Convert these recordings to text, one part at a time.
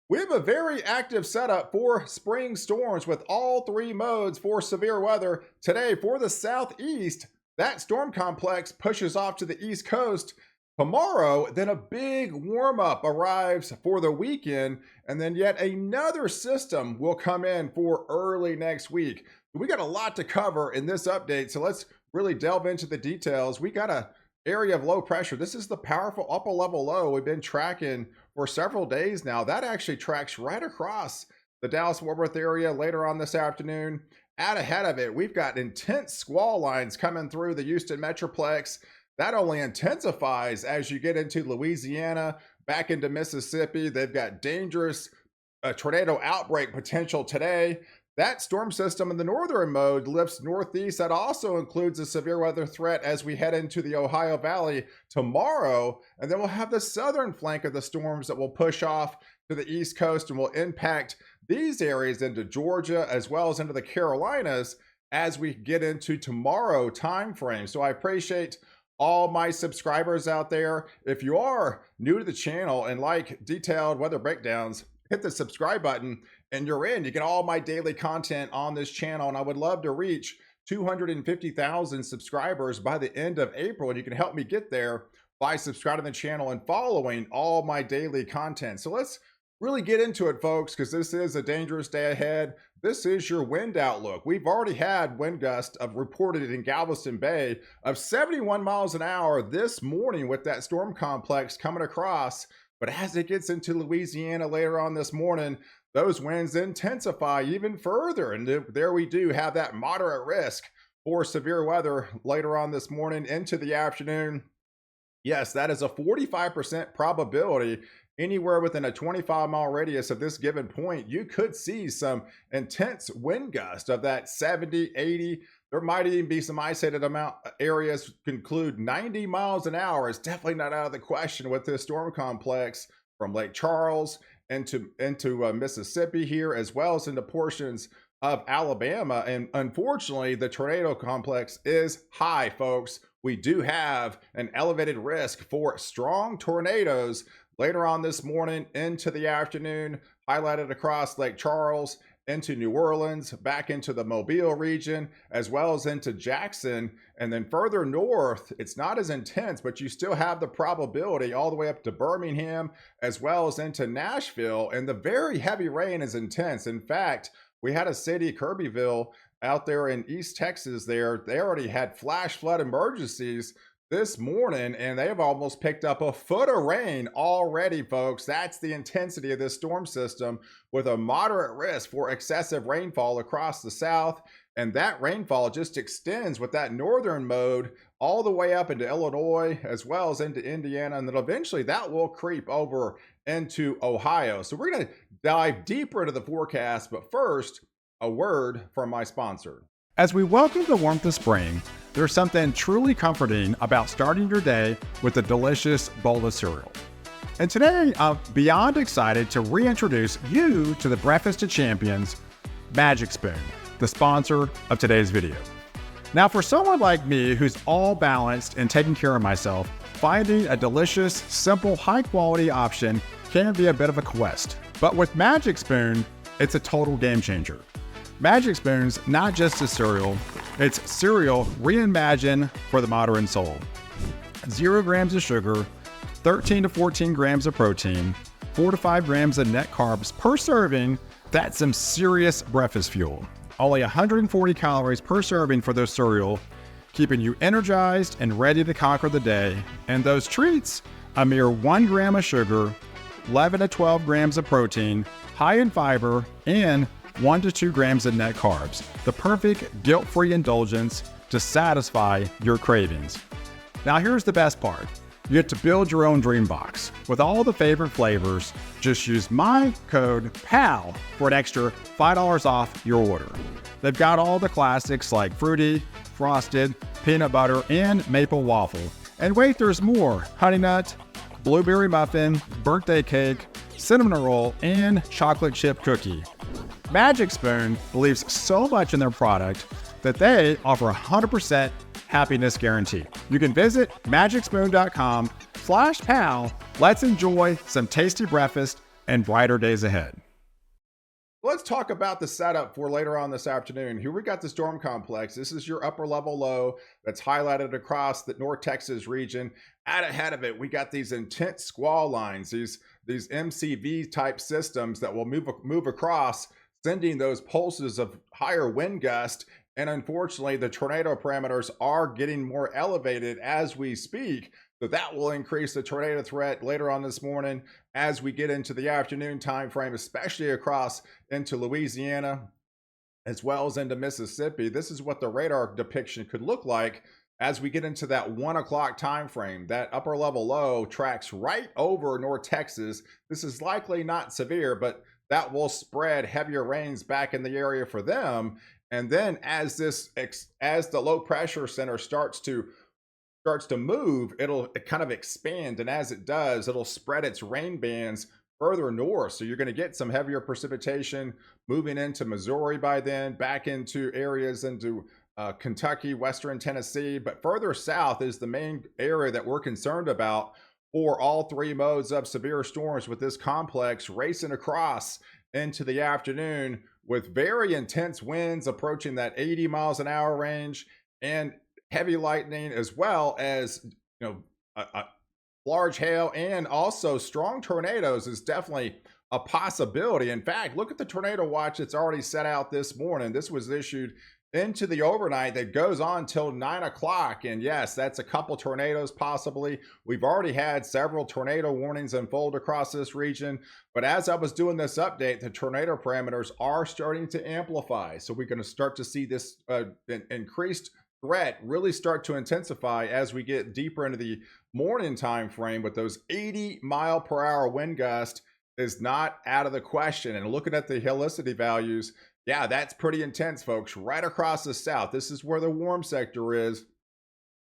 We have a very active setup for spring storms with all three modes for severe weather. Today, for the southeast, that storm complex pushes off to the east coast. Tomorrow, then a big warm up arrives for the weekend, and then yet another system will come in for early next week. We got a lot to cover in this update, so let's really delve into the details. We got a area of low pressure. This is the powerful upper level low we've been tracking for several days now. That actually tracks right across the Dallas-Fort Worth area later on this afternoon. Out ahead of it, we've got intense squall lines coming through the Houston Metroplex. That only intensifies as you get into Louisiana, back into Mississippi. They've got dangerous tornado outbreak potential today. That storm system in the northern mode lifts northeast. That also includes a severe weather threat as we head into the Ohio Valley tomorrow. And then we'll have the southern flank of the storms that will push off to the east coast and will impact these areas into Georgia as well as into the Carolinas as we get into tomorrow time frame. So I appreciate all my subscribers out there. If you are new to the channel and like detailed weather breakdowns, hit the subscribe button and you're in. You get all my daily content on this channel, and I would love to reach 250,000 subscribers by the end of April, and you can help me get there by subscribing to the channel and following all my daily content. So let's really get into it, folks, because this is a dangerous day ahead. This is your wind outlook. We've already had wind gusts reported in Galveston Bay of 71 miles an hour this morning with that storm complex coming across. But as it gets into Louisiana later on this morning, those winds intensify even further. And there we do have that moderate risk for severe weather later on this morning into the afternoon. Yes, that is a 45% probability. Anywhere within a 25-mile radius of this given point, you could see some intense wind gust of that 70, 80. There might even be some isolated amount areas conclude 90 miles an hour. Is definitely not out of the question with this storm complex from Lake Charles into Mississippi here, as well as into portions of Alabama. And unfortunately, the tornado complex is high, folks. We do have an elevated risk for strong tornadoes later on this morning into the afternoon, highlighted across Lake Charles, into New Orleans, back into the Mobile region, as well as into Jackson. And then further north, it's not as intense, but you still have the probability all the way up to Birmingham, as well as into Nashville. And the very heavy rain is intense. In fact, we had a city, Kirbyville, out there in East Texas there. They already had flash flood emergencies this morning, and they've almost picked up a foot of rain already, folks. That's the intensity of this storm system, with a moderate risk for excessive rainfall across the south. And that rainfall just extends with that northern mode all the way up into Illinois, as well as into Indiana. And then eventually that will creep over into Ohio. So we're going to dive deeper into the forecast. But first, a word from my sponsor. As we welcome the warmth of spring, there's something truly comforting about starting your day with a delicious bowl of cereal. And today, I'm beyond excited to reintroduce you to the Breakfast of Champions, Magic Spoon, the sponsor of today's video. Now, for someone like me who's all balanced and taking care of myself, finding a delicious, simple, high-quality option can be a bit of a quest. But with Magic Spoon, it's a total game changer. Magic Spoon's not just a cereal, it's cereal reimagined for the modern soul. 0 grams of sugar, 13 to 14 grams of protein, 4 to 5 grams of net carbs per serving. That's some serious breakfast fuel. Only 140 calories per serving for this cereal, keeping you energized and ready to conquer the day. And those treats, a mere 1 gram of sugar, 11 to 12 grams of protein, high in fiber, and 1 to 2 grams of net carbs, the perfect guilt-free indulgence to satisfy your cravings. Now here's the best part. You get to build your own dream box with all the favorite flavors. Just use my code PAL for an extra $5 off your order. They've got all the classics like fruity, frosted, peanut butter, and maple waffle. And wait, there's more. Honey nut, blueberry muffin, birthday cake, cinnamon roll, and chocolate chip cookie. Magic Spoon believes so much in their product that they offer a 100% happiness guarantee. You can visit magicspoon.com/pal. Let's enjoy some tasty breakfast and brighter days ahead. Let's talk about the setup for later on this afternoon. Here we got the storm complex. This is your upper level low that's highlighted across the North Texas region. Out ahead of it, we got these intense squall lines, these MCV type systems that will move across, sending those pulses of higher wind gust. And unfortunately, the tornado parameters are getting more elevated as we speak. So that will increase the tornado threat later on this morning as we get into the afternoon time frame, especially across into Louisiana as well as into Mississippi. This is what the radar depiction could look like as we get into that 1 o'clock time frame. That upper level low tracks right over North Texas. This is likely not severe, but that will spread heavier rains back in the area for them. And then as the low pressure center starts to move, it'll kind of expand, and as it does, it'll spread its rain bands further north. So you're going to get some heavier precipitation moving into Missouri by then, back into areas into Kentucky, western Tennessee. But further south is the main area that we're concerned about for all three modes of severe storms, with this complex racing across into the afternoon with very intense winds approaching that 80 miles an hour range, and heavy lightning, as well as large hail, and also strong tornadoes is definitely a possibility. In fact, look at the tornado watch that's already set out this morning. This was issued into the overnight that goes on till 9 o'clock. And yes, that's a couple tornadoes possibly. We've already had several tornado warnings unfold across this region. But as I was doing this update, the tornado parameters are starting to amplify. So we're going to start to see this increased threat really start to intensify as we get deeper into the morning time frame, with those 80-mile-per-hour wind gust is not out of the question. And looking at the helicity values, yeah, that's pretty intense, folks. Right across the south, this is where the warm sector is.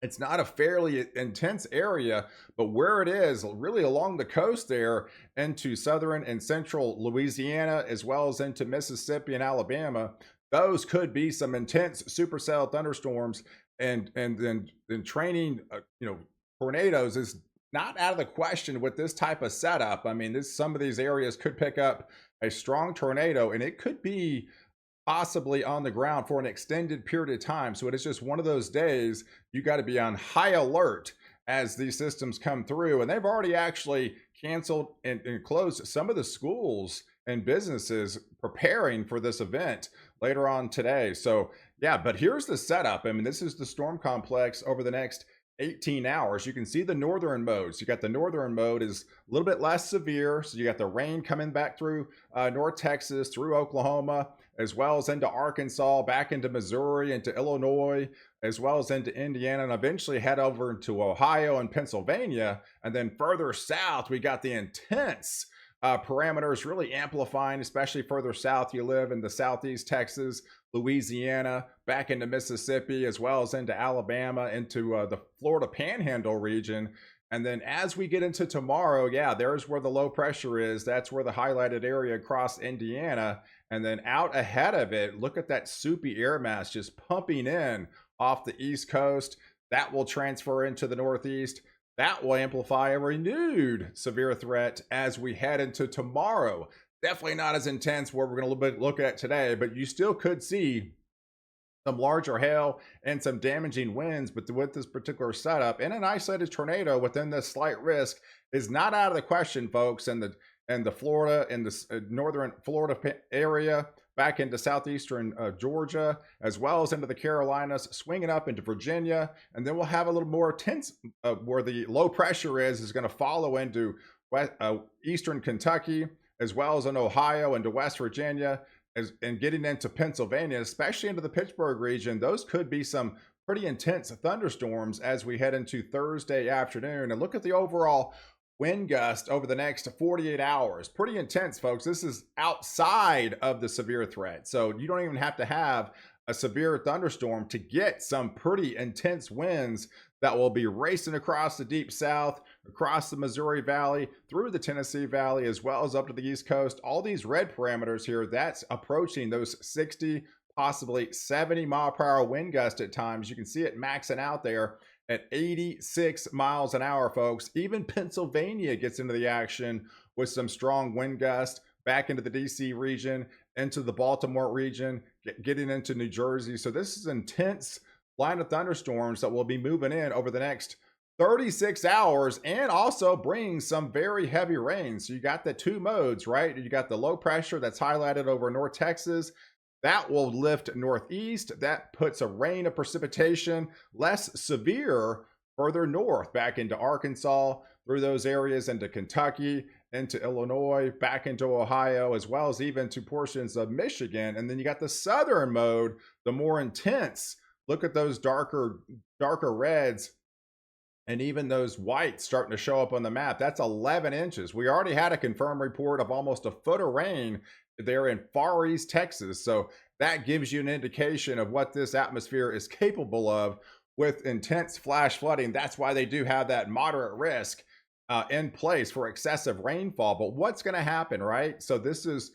It's not a fairly intense area, but where it is, really along the coast there into southern and central Louisiana, as well as into Mississippi and Alabama, those could be some intense supercell thunderstorms. And then training, tornadoes is not out of the question with this type of setup. I mean, some of these areas could pick up a strong tornado, and it could be possibly on the ground for an extended period of time. So it is just one of those days you got to be on high alert as these systems come through. And they've already actually canceled and closed some of the schools and businesses preparing for this event later on today. So yeah, but here's the setup. I mean, this is the storm complex over the next 18 hours. You can see the northern modes. You got the northern mode is a little bit less severe. So you got the rain coming back through North Texas, through Oklahoma, as well as into Arkansas, back into Missouri, into Illinois, as well as into Indiana, and eventually head over into Ohio and Pennsylvania. And then further south, we got the intense parameters really amplifying, especially further south you live in the southeast Texas, Louisiana, back into Mississippi, as well as into Alabama, into the Florida Panhandle region. And then as we get into tomorrow, yeah, there's where the low pressure is. That's where the highlighted area across Indiana. And then out ahead of it, look at that soupy air mass just pumping in off the East Coast. That will transfer into the Northeast. That will amplify a renewed severe threat as we head into tomorrow. Definitely not as intense where we're going to look at today, but you still could see some larger hail and some damaging winds. But with this particular setup, and an isolated tornado within this slight risk is not out of the question, folks. And the Florida and the northern Florida area, back into southeastern Georgia, as well as into the Carolinas, swinging up into Virginia. And then we'll have a little more tense where the low pressure is going to follow into eastern Kentucky, as well as in Ohio, into West Virginia, and getting into Pennsylvania, especially into the Pittsburgh region. Those could be some pretty intense thunderstorms as we head into Thursday afternoon. And look at the overall wind gust over the next 48 hours. Pretty intense, folks. This is outside of the severe threat. So you don't even have to have a severe thunderstorm to get some pretty intense winds that will be racing across the deep south, across the Missouri Valley, through the Tennessee Valley, as well as up to the East Coast. All these red parameters here, that's approaching those 60, possibly 70 mile per hour wind gust at times. You can see it maxing out there at 86 miles an hour, folks. Even Pennsylvania gets into the action with some strong wind gusts back into the DC region, into the Baltimore region, getting into New Jersey. So this is intense line of thunderstorms that will be moving in over the next 36 hours and also bring some very heavy rain. So you got the two modes, right? You got the low pressure that's highlighted over North Texas. That will lift northeast. That puts a rain of precipitation, less severe, further north, back into Arkansas, through those areas into Kentucky, into Illinois, back into Ohio, as well as even to portions of Michigan. And then you got the southern mode, the more intense. Look at those darker reds and even those whites starting to show up on the map. That's 11 inches. We already had a confirmed report of almost a foot of rain there in Far East Texas. So that gives you an indication of what this atmosphere is capable of with intense flash flooding. That's why they do have that moderate risk in place for excessive rainfall. But what's going to happen, right? So this is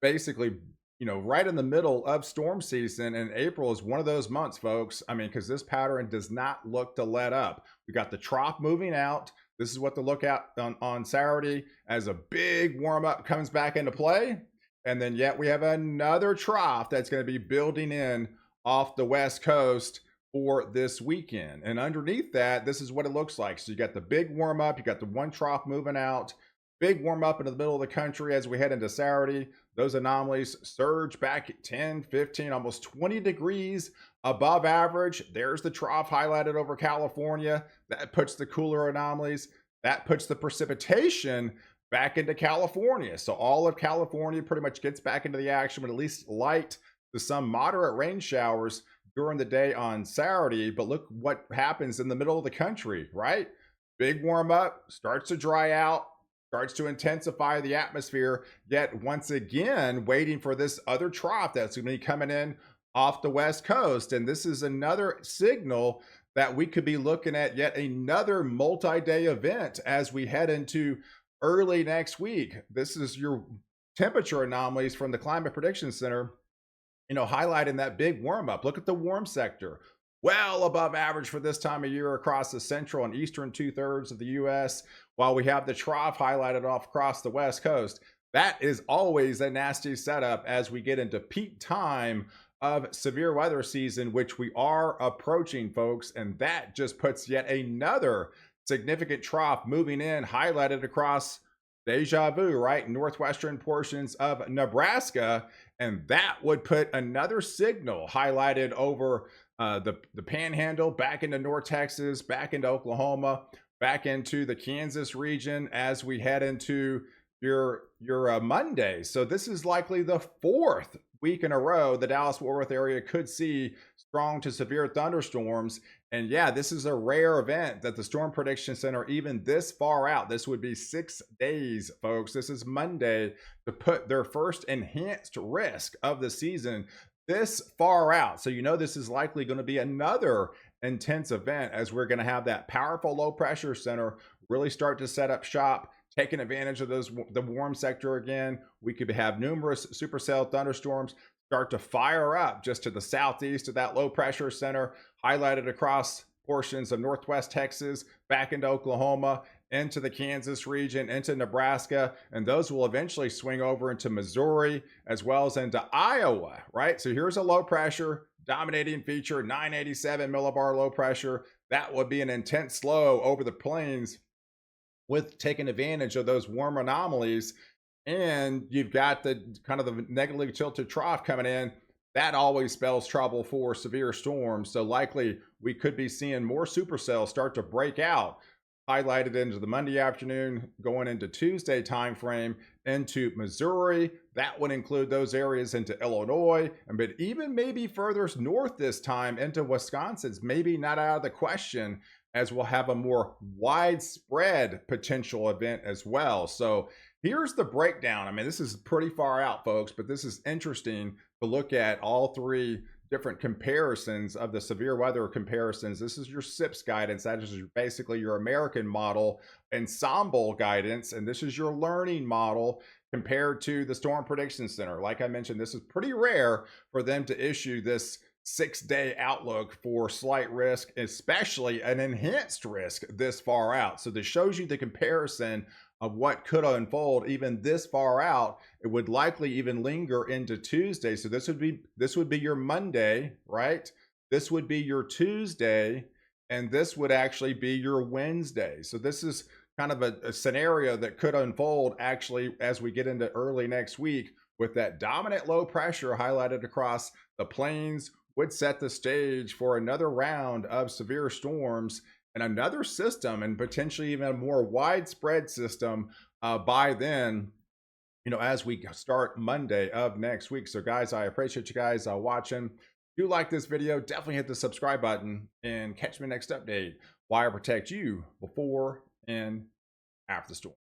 basically, right in the middle of storm season, and April is one of those months, folks. I mean, because this pattern does not look to let up. We got the trough moving out. This is what to look at on Saturday as a big warm up comes back into play. And then yet we have another trough that's going to be building in off the West Coast for this weekend. And underneath that, this is what it looks like. So you got the big warm up, you got the one trough moving out, big warm up into the middle of the country as we head into Saturday. Those anomalies surge back at 10, 15, almost 20 degrees above average. There's the trough highlighted over California. That puts the cooler anomalies. That puts the precipitation back into California. So all of California pretty much gets back into the action with at least light to some moderate rain showers during the day on Saturday. But look what happens in the middle of the country, right? Big warm up, starts to dry out, starts to intensify the atmosphere, yet once again waiting for this other trough that's going to be coming in off the West Coast. And this is another signal that we could be looking at yet another multi-day event as we head into early next week. This is your temperature anomalies from the Climate Prediction Center, highlighting that big warm up. Look at the warm sector, well above average for this time of year across the central and eastern 2/3 of the US, while we have the trough highlighted off across the West Coast. That is always a nasty setup as we get into peak time of severe weather season, which we are approaching, folks. And that just puts yet another significant trough moving in, highlighted across deja vu, right? Northwestern portions of Nebraska. And that would put another signal highlighted over the panhandle, back into North Texas, back into Oklahoma, back into the Kansas region as we head into your Monday. So this is likely the fourth week in a row the Dallas-Fort Worth area could see strong to severe thunderstorms. And yeah, this is a rare event that the Storm Prediction Center, even this far out, this would be 6 days, folks. This is Monday, to put their first enhanced risk of the season this far out. So this is likely going to be another intense event as we're going to have that powerful low pressure center really start to set up shop, taking advantage of the warm sector again. We could have numerous supercell thunderstorms start to fire up just to the southeast of that low pressure center, highlighted across portions of northwest Texas, back into Oklahoma, into the Kansas region, into Nebraska, and those will eventually swing over into Missouri as well as into Iowa, right? So here's a low pressure dominating feature, 987 millibar low pressure. That would be an intense low over the plains with taking advantage of those warm anomalies. And you've got the kind of the negatively tilted trough coming in. That always spells trouble for severe storms. So likely we could be seeing more supercells start to break out, highlighted into the Monday afternoon, going into Tuesday timeframe into Missouri. That would include those areas into Illinois, but even maybe further north this time into Wisconsin's maybe not out of the question, as we'll have a more widespread potential event as well. So here's the breakdown. I mean, this is pretty far out, folks, but this is interesting to look at all three different comparisons of the severe weather comparisons. This is your SIPS guidance. That is basically your American model ensemble guidance. And this is your learning model compared to the Storm Prediction Center. Like I mentioned, this is pretty rare for them to issue this 6-day outlook for slight risk, especially an enhanced risk this far out. So this shows you the comparison of what could unfold even this far out. It would likely even linger into Tuesday. So this would be your Monday, right? This would be your Tuesday, and this would actually be your Wednesday. So this is kind of a scenario that could unfold actually as we get into early next week, with that dominant low pressure highlighted across the plains, would set the stage for another round of severe storms and another system, and potentially even a more widespread system by then, as we start Monday of next week. So guys, I appreciate you guys watching. If you like this video, definitely hit the subscribe button and catch me next update while I protect you before and after the storm.